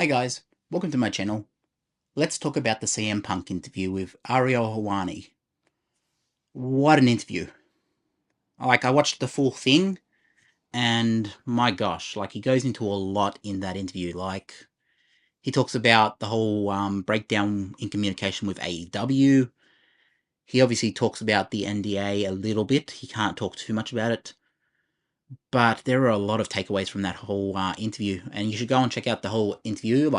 Hey guys, welcome to my channel. Let's talk about the CM Punk interview with Ariel Helwani. What an interview. I watched the full thing, and my gosh, he goes into a lot in that interview. He talks about the whole breakdown in communication with AEW. He obviously talks about the NDA a little bit. He can't talk too much about it. But there are a lot of takeaways from that whole interview, and you should go and check out the whole interview.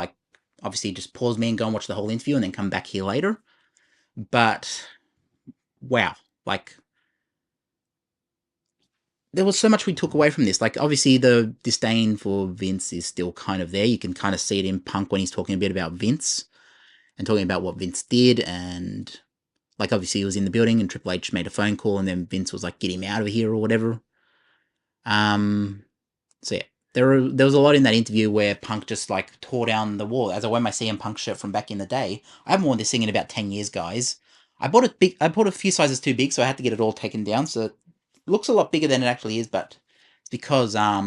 Obviously, just pause me and go and watch the whole interview, and then come back here later. But wow, there was so much we took away from this. Obviously, the disdain for Vince is still kind of there. You can kind of see it in Punk when he's talking a bit about Vince and talking about what Vince did, and obviously he was in the building, and Triple H made a phone call, and then Vince was like, "Get him out of here" or whatever. So yeah, there was a lot in that interview where Punk just tore down the wall. As I wear my CM Punk shirt from back in the day, I haven't worn this thing in about 10 years, guys. I bought a few sizes too big, so I had to get it all taken down. So it looks a lot bigger than it actually is, but it's because I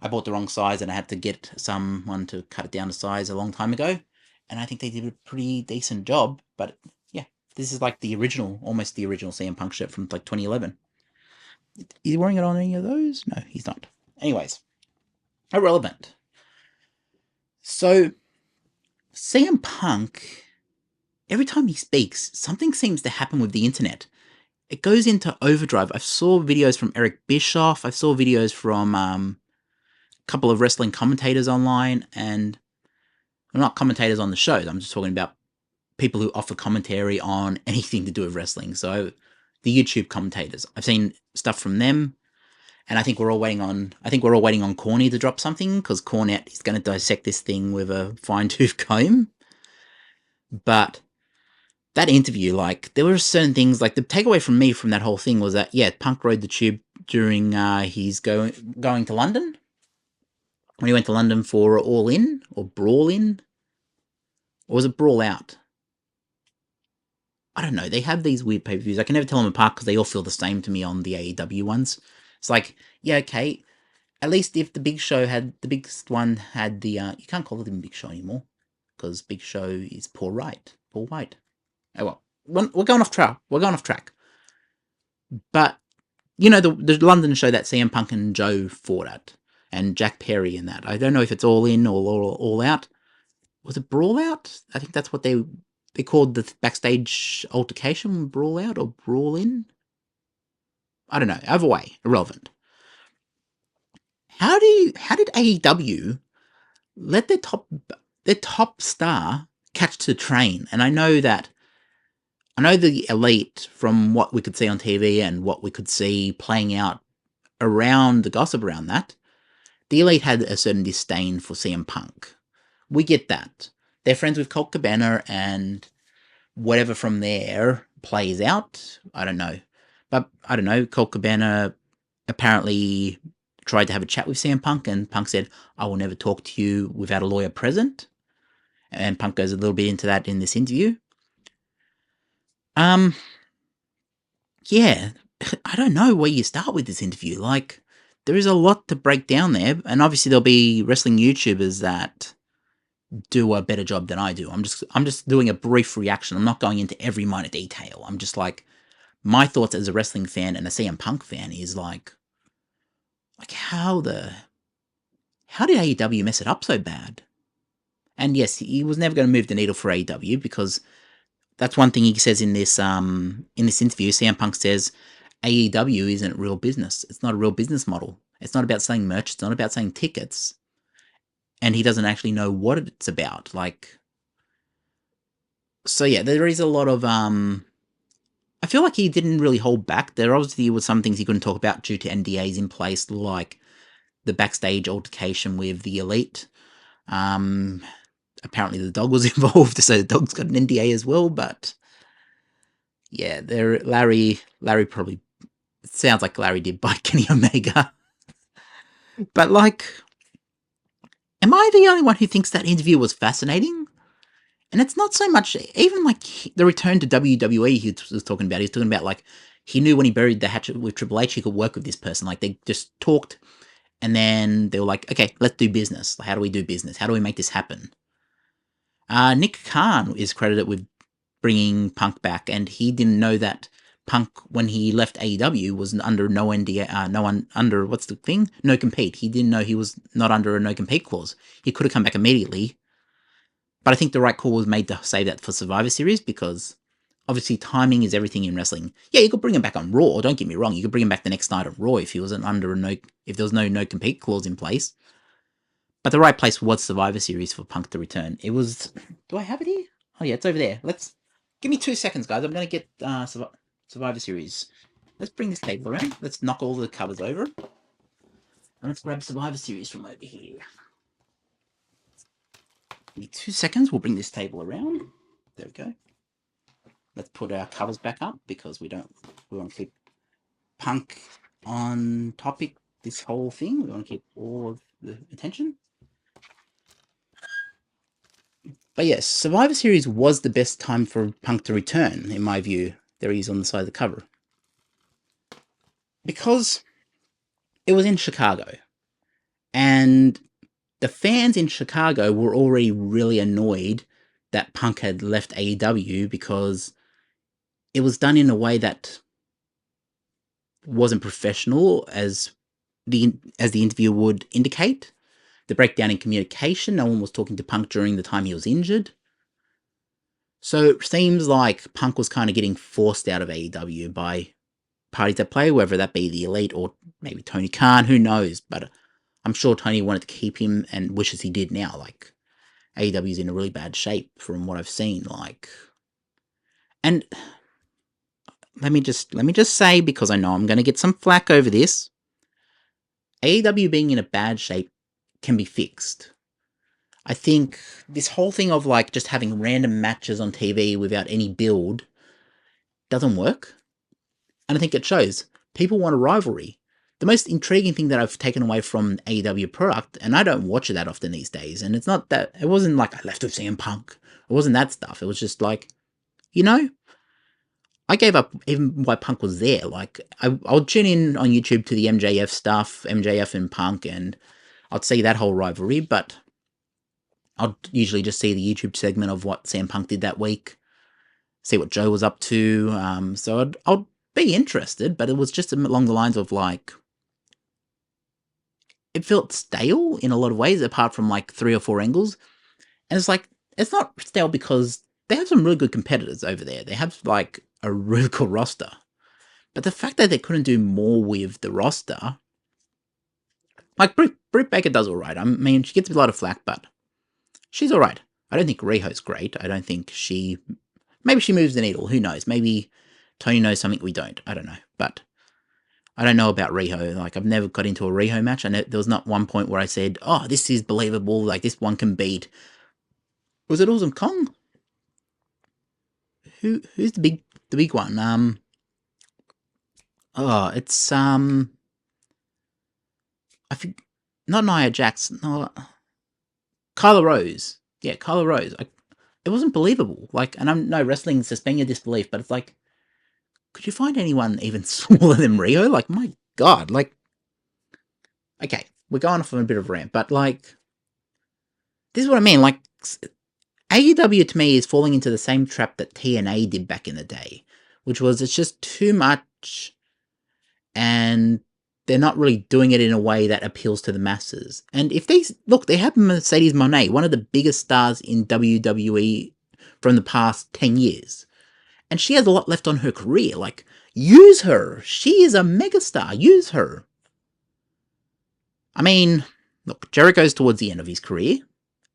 bought the wrong size and I had to get someone to cut it down to size a long time ago, and I think they did a pretty decent job. But yeah, this is the original, almost the original CM Punk shirt from 2011. Is he wearing it on any of those? No, he's not. Anyways, irrelevant. So, CM Punk, every time he speaks, something seems to happen with the internet. It goes into overdrive. I saw videos from Eric Bischoff. I saw videos from a couple of wrestling commentators online, and not commentators on the shows. I'm just talking about people who offer commentary on anything to do with wrestling. So, the YouTube commentators. I've seen stuff from them. And I think we're all waiting on Corny to drop something, because Cornette is going to dissect this thing with a fine-tooth comb. But that interview, there were certain things, the takeaway from me from that whole thing was that, yeah, Punk rode the tube during his going to London. When he went to London for All In, or Brawl In, or was it Brawl Out? I don't know. They have these weird pay-per-views. I can never tell them apart because they all feel the same to me on the AEW ones. It's yeah, okay. At least if the biggest one had the, you can't call it even Big Show anymore, because Big Show is Paul White. Oh well, we're going off track. But, the London show that CM Punk and Joe fought at, and Jack Perry in that. I don't know if it's All In or All Out. Was it Brawl Out? I think that's what they called the backstage altercation, Brawl Out or Brawl In. I don't know. Either way, irrelevant. How did AEW let their top star catch the train? And I know the Elite, from what we could see on TV and what we could see playing out around the gossip around that, the Elite had a certain disdain for CM Punk. We get that. They're friends with Colt Cabana, and whatever from there plays out, I don't know. But I don't know, Colt Cabana apparently tried to have a chat with CM Punk, and Punk said, "I will never talk to you without a lawyer present." And Punk goes a little bit into that in this interview. Yeah, I don't know where you start with this interview. There is a lot to break down there, and obviously there'll be wrestling YouTubers that do a better job than I do. I'm just doing a brief reaction. I'm not going into every minor detail. I'm just my thoughts as a wrestling fan and a CM Punk fan is how did AEW mess it up so bad? And yes, he was never going to move the needle for AEW, because that's one thing he says in this interview. CM Punk says AEW isn't real business. It's not a real business model. It's not about selling merch. It's not about selling tickets. And he doesn't actually know what it's about. So yeah, there is a lot of I feel like he didn't really hold back. There obviously was some things he couldn't talk about due to NDAs in place, like the backstage altercation with the Elite. Apparently the dog was involved, so the dog's got an NDA as well. But yeah, Larry probably, it sounds like Larry did bite Kenny Omega. But am I the only one who thinks that interview was fascinating? And it's not so much, even the return to WWE he was talking about. He's talking about he knew when he buried the hatchet with Triple H, he could work with this person. They just talked And then they were like, okay, let's do business. How do we do business? How do we make this happen? Nick Khan is credited with bringing Punk back, and he didn't know that Punk, when he left AEW, was under no NDA, no one under what's the thing? No compete. He didn't know he was not under a no compete clause. He could have come back immediately, but I think the right call was made to save that for Survivor Series because obviously timing is everything in wrestling. Yeah, you could bring him back on Raw. Don't get me wrong. You could bring him back the next night of Raw if he wasn't under if there was no compete clause in place. But the right place was Survivor Series for Punk to return. It was. Do I have it here? Oh yeah, it's over there. Let's give me 2 seconds, guys. I'm gonna get Survivor Series. Let's bring this table around. Let's knock all the covers over, and let's grab Survivor Series from over here. Give me 2 seconds. We'll bring this table around. There we go. Let's put our covers back up because we want to keep Punk on topic. This whole thing. We want to keep all of the attention. But yes, Survivor Series was the best time for Punk to return, in my view. There he is on the side of the cover. Because it was in Chicago. And the fans in Chicago were already really annoyed that Punk had left AEW because it was done in a way that wasn't professional, as the interview would indicate. The breakdown in communication, no one was talking to Punk during the time he was injured. So it seems like Punk was kind of getting forced out of AEW by parties that play, whether that be the Elite or maybe Tony Khan, who knows. But I'm sure Tony wanted to keep him and wishes he did now. Like, AEW's in a really bad shape from what I've seen. Like, and let me just say, because I know I'm going to get some flack over this, AEW being in a bad shape can be fixed. I think this whole thing of like just having random matches on TV without any build doesn't work. And I think it shows. People want a rivalry. The most intriguing thing that I've taken away from AEW product, and I don't watch it that often these days, and it wasn't like I left with CM Punk. It wasn't that stuff. It was just like, I gave up even while Punk was there. Like, I'll tune in on YouTube to the MJF stuff, MJF and Punk, and I'd see that whole rivalry, but I'd usually just see the YouTube segment of what CM Punk did that week, see what Joe was up to. So I'd be interested, but it was just along the lines of like, it felt stale in a lot of ways, apart from like 3 or 4 angles. And it's like, it's not stale because they have some really good competitors over there. They have like a really cool roster. But the fact that they couldn't do more with the roster, like Britt Baker does all right. I mean, she gets a lot of flack, but she's all right. I don't think Riho's great. I don't think maybe she moves the needle. Who knows? Maybe Tony knows something we don't. I don't know. But I don't know about Riho. Like, I've never got into a Riho match. And there was not one point where I said, oh, this is believable. Like, this one can beat. Was it Awesome Kong? Who's the big one? It's I think not Nia Jax. No, Kyla Rose. Yeah, Kyla Rose. It wasn't believable. Like, and I'm no wrestling, suspend your disbelief, but it's like, could you find anyone even smaller than Rio? Like, my God, like, okay, we're going off on a bit of a rant, but like, this is what I mean. Like, AEW to me is falling into the same trap that TNA did back in the day, which was it's just too much, and they're not really doing it in a way that appeals to the masses. And if they have Mercedes Moné, one of the biggest stars in WWE from the past 10 years. And she has a lot left on her career. Like, use her. She is a megastar. Use her. I mean, look, Jericho's towards the end of his career.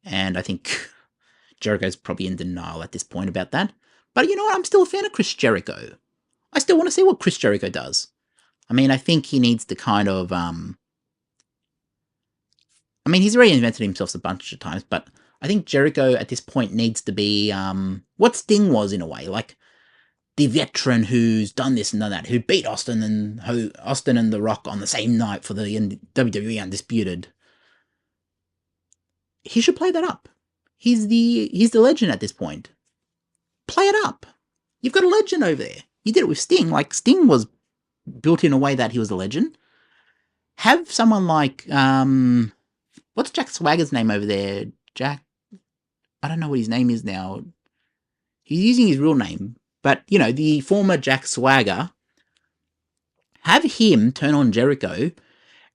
And I think Jericho's probably in denial at this point about that. But you know what? I'm still a fan of Chris Jericho. I still want to see what Chris Jericho does. I mean, I think he needs to kind of, I mean, he's reinvented himself a bunch of times, but I think Jericho at this point needs to be, what Sting was in a way, like the veteran who's done this and done that, who beat Austin and The Rock on the same night for the WWE Undisputed. He should play that up. He's the legend at this point. Play it up. You've got a legend over there. You did it with Sting. Like, Sting was built in a way that he was a legend. Have someone like, what's Jack Swagger's name over there? Jack, I don't know what his name is now. He's using his real name, but, you know, the former Jack Swagger, have him turn on Jericho,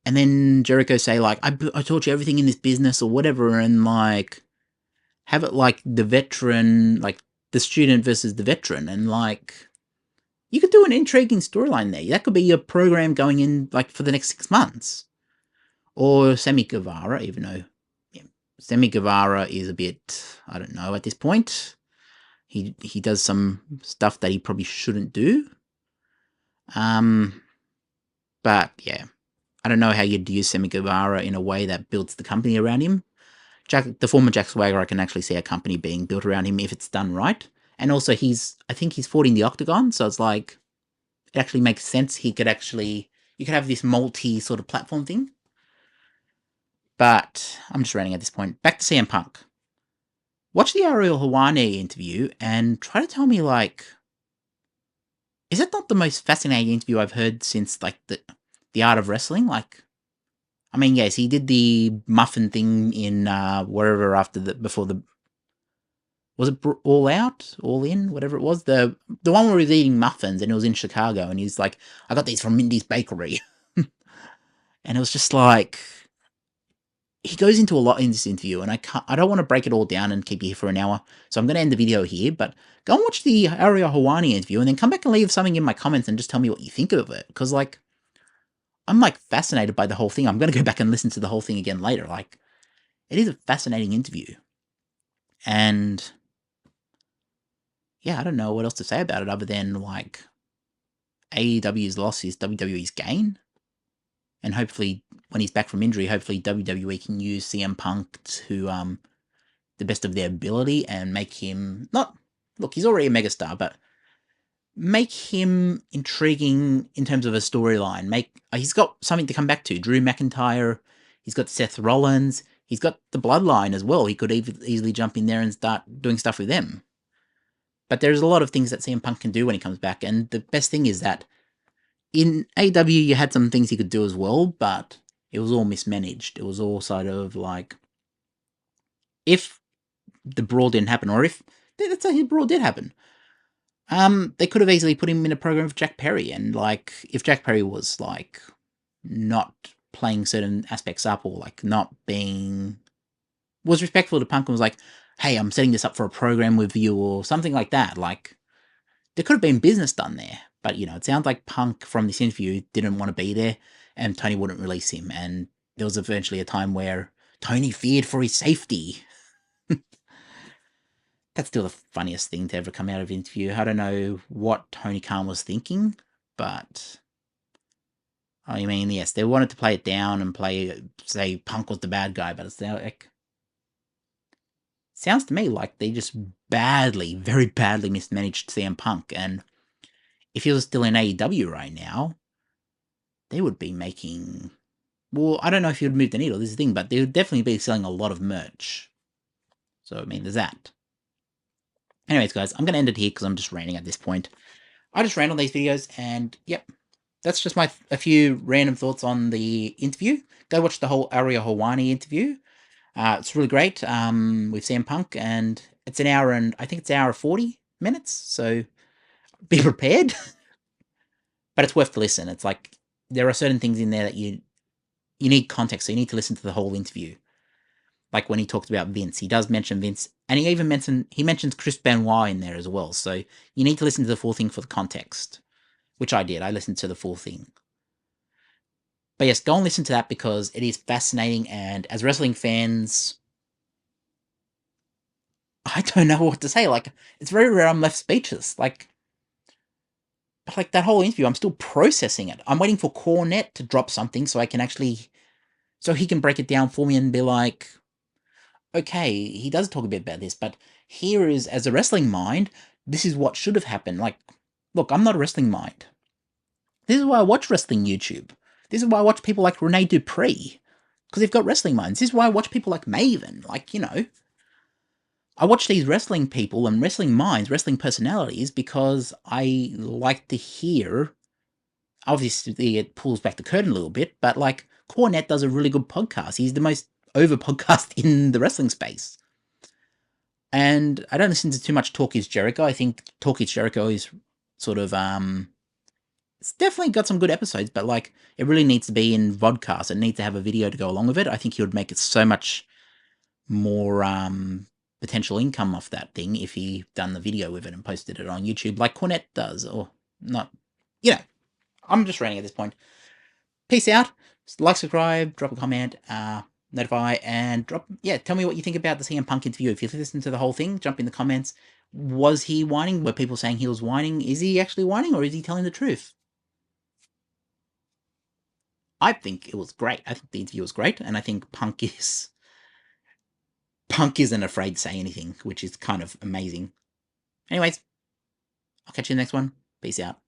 and then Jericho say, like, I taught you everything in this business or whatever, and, like, have it like the veteran, like, the student versus the veteran, and, like, you could do an intriguing storyline there. That could be your program going in, like, for the next 6 months. Or Sammy Guevara, even though Sammy Guevara is a bit, I don't know, at this point. He does some stuff that he probably shouldn't do. But yeah, I don't know how you'd use Sammy Guevara in a way that builds the company around him. The former Jack Swagger, I can actually see a company being built around him if it's done right. And also, I think he's fought in the Octagon, so it's like, it actually makes sense. You could have this multi sort of platform thing. But I'm just ranting at this point. Back to CM Punk. Watch the Ariel Helwani interview and try to tell me, like, is it not the most fascinating interview I've heard since, like, the Art of Wrestling? Like, I mean, yes, he did the muffin thing in wherever before the, was it All Out, All In, whatever it was, the one where he was eating muffins and it was in Chicago, and he's like, I got these from Mindy's Bakery, and it was just like, he goes into a lot in this interview, and I don't want to break it all down and keep you here for an hour, so I'm going to end the video here, but go and watch the Ariel Helwani interview, and then come back and leave something in my comments and just tell me what you think of it, because, like, I'm, like, fascinated by the whole thing. I'm going to go back and listen to the whole thing again later. Like, it is a fascinating interview. And yeah, I don't know what else to say about it other than, like, AEW's loss is WWE's gain. And hopefully, when he's back from injury, hopefully WWE can use CM Punk to the best of their ability and make him look, he's already a megastar, but make him intriguing in terms of a storyline. He's got something to come back to. Drew McIntyre, he's got Seth Rollins, he's got the Bloodline as well. He could easily jump in there and start doing stuff with them. But there's a lot of things that CM Punk can do when he comes back, and the best thing is that in AEW you had some things he could do as well, but it was all mismanaged. It was all sort of like, if the brawl didn't happen, or if, let's say the brawl did happen, they could have easily put him in a program with Jack Perry, and, like, if Jack Perry was, like, not playing certain aspects up, or, like, was respectful to Punk and was like, hey, I'm setting this up for a program with you, or something like that, like, there could have been business done there. But, you know, it sounds like Punk from this interview didn't want to be there, and Tony wouldn't release him, and there was eventually a time where Tony feared for his safety. That's still the funniest thing to ever come out of an interview. I don't know what Tony Khan was thinking, but I mean, yes, they wanted to play it down and say Punk was the bad guy, but it's like, sounds to me like they just very badly mismanaged CM Punk, and if he was still in AEW right now, they would be making, well, I don't know if he would move the needle, this is the thing, but they would definitely be selling a lot of merch. So, I mean, there's that. Anyways, guys, I'm going to end it here because I'm just ranting at this point. I just rant on these videos, and yep, that's just a few random thoughts on the interview. Go watch the whole Ariel Helwani interview. It's really great with CM Punk, and it's an hour, and I think it's an hour 40 minutes, so be prepared. But it's worth the listen. It's like, there are certain things in there that you need context, so you need to listen to the whole interview. Like when he talks about Vince, he does mention Vince, and he even mentions Chris Benoit in there as well. So you need to listen to the full thing for the context, which I did. I listened to the full thing. But yes, go and listen to that because it is fascinating, and as wrestling fans, I don't know what to say. Like, it's very rare I'm left speechless. But that whole interview, I'm still processing it. I'm waiting for Cornette to drop something so he can break it down for me and be like, okay, he does talk a bit about this, but here is, as a wrestling mind, this is what should have happened. Like, look, I'm not a wrestling mind. This is why I watch wrestling YouTube. This is why I watch people like Rene Dupree, because they've got wrestling minds. This is why I watch people like Maven. Like, you know, I watch these wrestling people and wrestling minds, wrestling personalities, because I like to hear, obviously it pulls back the curtain a little bit, but, like, Cornette does a really good podcast. He's the most over podcast in the wrestling space. And I don't listen to too much Talk Is Jericho. I think Talk Is Jericho is sort of it's definitely got some good episodes, but like it really needs to be in vodcast. It needs to have a video to go along with it. I think he would make it so much more potential income off that thing if he done the video with it and posted it on YouTube like Cornette does, or not. You know, I'm just ranting at this point. Peace out. Like, subscribe, drop a comment, notify, and tell me what you think about the CM Punk interview. If you listened to the whole thing, jump in the comments. Was he whining? Were people saying he was whining? Is he actually whining, or is he telling the truth? I think it was great. I think the interview was great, and I think Punk isn't afraid to say anything, which is kind of amazing. Anyways, I'll catch you in the next one. Peace out.